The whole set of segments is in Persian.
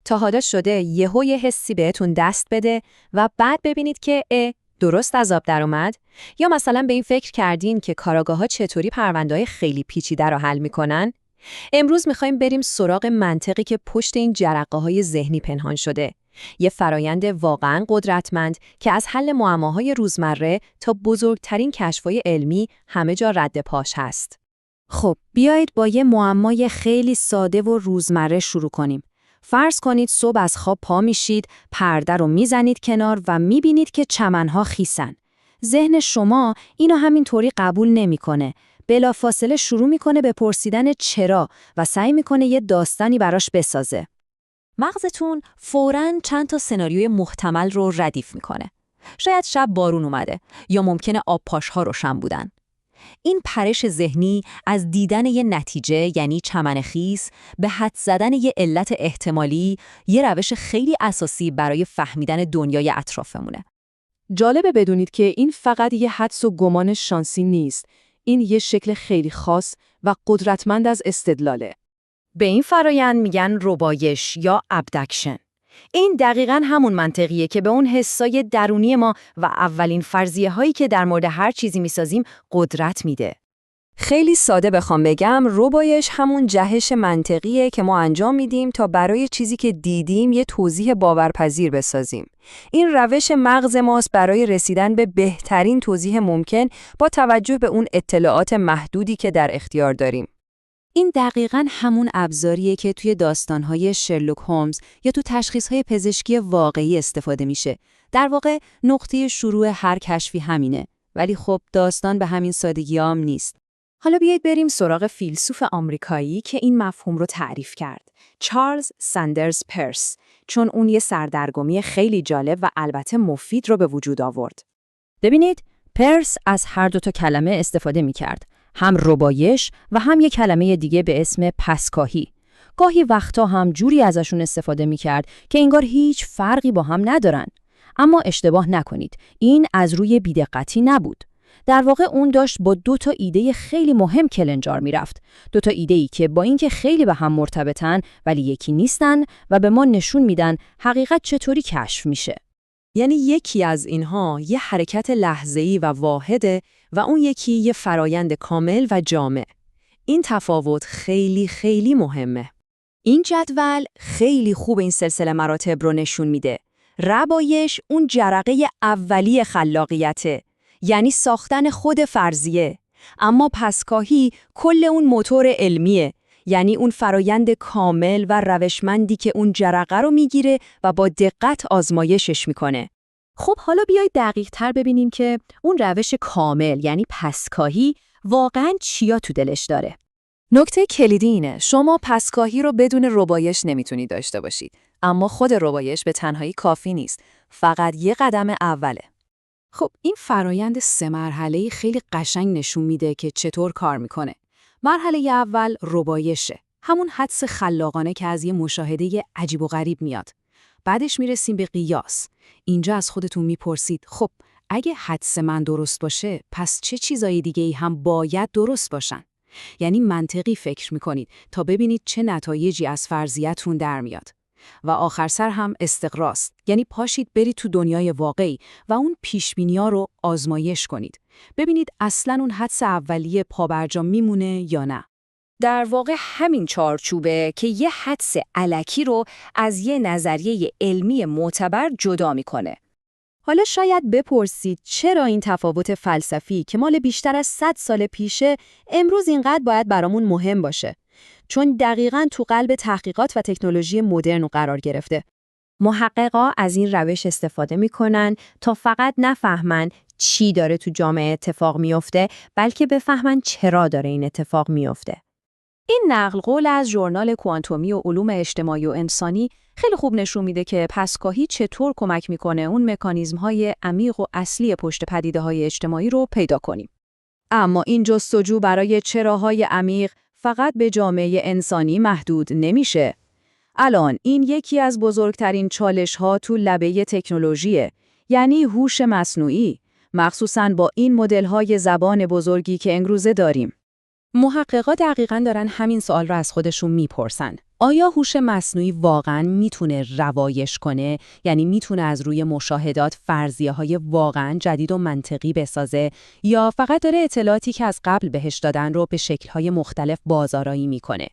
تا حالا شده یهو یه حسی بهتون دست بده و بعد ببینید که درست از آب در اومد؟ یا مثلا به این فکر کردین که کاراگاه‌ها چطوری پرونده‌های خیلی پیچیده رو حل میکنن؟ امروز میخوایم بریم سراغ منطقی که پشت این جرقه‌های ذهنی پنهان شده. یه فرایند واقعاً قدرتمند که از حل معماهای روزمره تا بزرگترین کشف‌های علمی همه جا رد پاش هست. خب بیایید با یه معمای خیلی ساده و روزمره شروع کنیم. فرض کنید صبح از خواب پا میشید، پرده رو میزنید کنار و میبینید که چمنها خیسن. ذهن شما اینو همینطوری قبول نمیکنه. بلافاصله شروع میکنه به پرسیدن چرا و سعی میکنه یه داستانی براش بسازه. مغزتون فوراً چند تا سناریوی محتمل رو ردیف میکنه. شاید شب بارون اومده یا ممکنه آب پاش‌ها روشن بودن. این پرش ذهنی از دیدن یه نتیجه یعنی چمن خیس به حدس زدن یه علت احتمالی یه روش خیلی اساسی برای فهمیدن دنیای اطرافمونه. جالبه بدونید که این فقط یه حدس و گمان شانسی نیست. این یه شکل خیلی خاص و قدرتمند از استدلاله. به این فرایند میگن ربایش یا ابدکشن. این دقیقاً همون منطقیه که به اون حسای درونی ما و اولین فرضیه هایی که در مورد هر چیزی میسازیم قدرت میده. خیلی ساده بخوام بگم، ربایش همون جهش منطقیه که ما انجام میدیم تا برای چیزی که دیدیم یه توضیح باورپذیر بسازیم. این روش مغز ماست برای رسیدن به بهترین توضیح ممکن با توجه به اون اطلاعات محدودی که در اختیار داریم. این دقیقاً همون ابزاریه که توی داستان‌های شرلوک هولمز یا تو تشخیص‌های پزشکی واقعی استفاده میشه. در واقع نقطه شروع هر کشفی همینه. ولی خب داستان به همین سادگی هم نیست. حالا بیایید بریم سراغ فیلسوف آمریکایی که این مفهوم رو تعریف کرد. چارلز ساندرز پرس، چون اون یه سردرگمی خیلی جالب و البته مفید رو به وجود آورد. ببینید، پرس از هر دو تا کلمه استفاده می‌کرد. هم ربایش و هم یک کلمه دیگه به اسم پسکاهی. گاهی وقتا هم جوری ازشون استفاده می‌کرد که انگار هیچ فرقی با هم ندارن. اما اشتباه نکنید، این از روی بی‌دقتی نبود. در واقع اون داشت با دو تا ایده خیلی مهم کلنجار میرفت. دو تا ایده‌ای که با اینکه خیلی به هم مرتبطن ولی یکی نیستن و به ما نشون میدن حقیقت چطوری کشف میشه. یعنی یکی از اینها یه حرکت لحظه‌ای و واحده و اون یکی یه فرایند کامل و جامع. این تفاوت خیلی خیلی مهمه. این جدول خیلی خوب این سلسله مراتب رو نشون میده. ربایش اون جرقه اولیه خلاقیته، یعنی ساختن خود فرضیه. اما پسکاهی کل اون موتور علمیه، یعنی اون فرایند کامل و روشمندی که اون جرقه رو میگیره و با دقت آزمایشش میکنه. خب حالا بیایید دقیق تر ببینیم که اون روش کامل یعنی پسکاهی واقعاً چیا تو دلش داره. نکته کلیدی اینه، شما پسکاهی رو بدون ربایش نمیتونید داشته باشید. اما خود ربایش به تنهایی کافی نیست. فقط یه قدم اوله. خب این فرایند 3 مرحله‌ای خیلی قشنگ نشون میده که چطور کار میکنه. مرحله اول ربایشه. همون حدس خلاقانه که از یه مشاهده عجیب و غریب میاد. بعدش میرسیم به قیاس. اینجا از خودتون میپرسید خب اگه حدس من درست باشه پس چه چیزای دیگه‌ای هم باید درست باشن؟ یعنی منطقی فکر میکنید تا ببینید چه نتایجی از فرضیتون در میاد. و آخر سر هم استقراست، یعنی پاشید برید تو دنیای واقعی و اون پیشبینی‌ها رو آزمایش کنید. ببینید اصلاً اون حدس اولیه پابرجا میمونه یا نه. در واقع همین چارچوبه که یه حدس الکی رو از یه نظریه علمی معتبر جدا میکنه. حالا شاید بپرسید چرا این تفاوت فلسفی که مال بیشتر از 100 سال پیشه امروز اینقدر باید برامون مهم باشه؟ چون دقیقاً تو قلب تحقیقات و تکنولوژی مدرن قرار گرفته. محققا از این روش استفاده میکنن تا فقط نفهمن چی داره تو جامعه اتفاق میفته، بلکه بفهمن چرا داره این اتفاق میفته. این نقل قول از ژورنال کوانتومی و علوم اجتماعی و انسانی خیلی خوب نشون میده که پسکاهی چطور کمک میکنه اون مکانیزم‌های عمیق و اصلی پشت پدیده‌های اجتماعی رو پیدا کنیم. اما این جستجو برای چراهای عمیق فقط به جامعه انسانی محدود نمیشه. الان این یکی از بزرگترین چالش‌ها تو لبه تکنولوژیه، یعنی هوش مصنوعی، مخصوصاً با این مدل‌های زبان بزرگی که امروزه داریم. محققا دقیقاً دارن همین سوال رو از خودشون میپرسن. آیا هوش مصنوعی واقعاً میتونه روایش کنه؟ یعنی میتونه از روی مشاهدات فرضیه‌های واقعاً جدید و منطقی بسازه یا فقط داره اطلاعاتی که از قبل بهش دادن رو به شکل‌های مختلف بازآرایی میکنه؟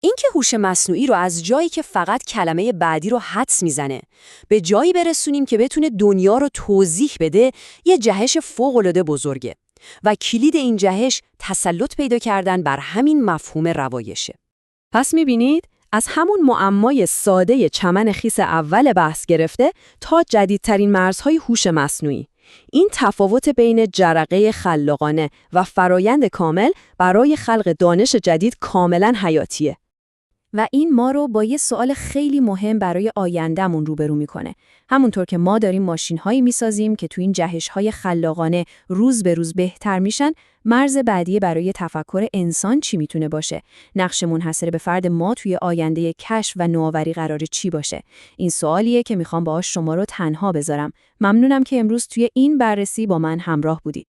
اینکه هوش مصنوعی رو از جایی که فقط کلمه بعدی رو حدس میزنه به جایی برسونیم که بتونه دنیا رو توضیح بده، یه جهش فوق‌العاده بزرگه و کلید این جهش تسلط پیدا کردن بر همین مفهوم روایشه. پس میبینید از همون معمای ساده چمن خیس اول بحث گرفته تا جدیدترین مرزهای هوش مصنوعی، این تفاوت بین جرقه خلاقانه و فرایند کامل برای خلق دانش جدید کاملاً حیاتیه. و این ما رو با یه سوال خیلی مهم برای آینده‌مون روبرو میکنه. همونطور که ما داریم ماشین‌هایی میسازیم که تو این جهش‌های خلاقانه روز به روز بهتر میشن، مرز بعدی برای تفکر انسان چی میتونه باشه؟ نقش منحصر به فرد ما توی آینده کشف و نوآوری قراره چی باشه؟ این سوالیه که میخوام باهاش شما رو تنها بذارم. ممنونم که امروز توی این بررسی با من همراه بودید.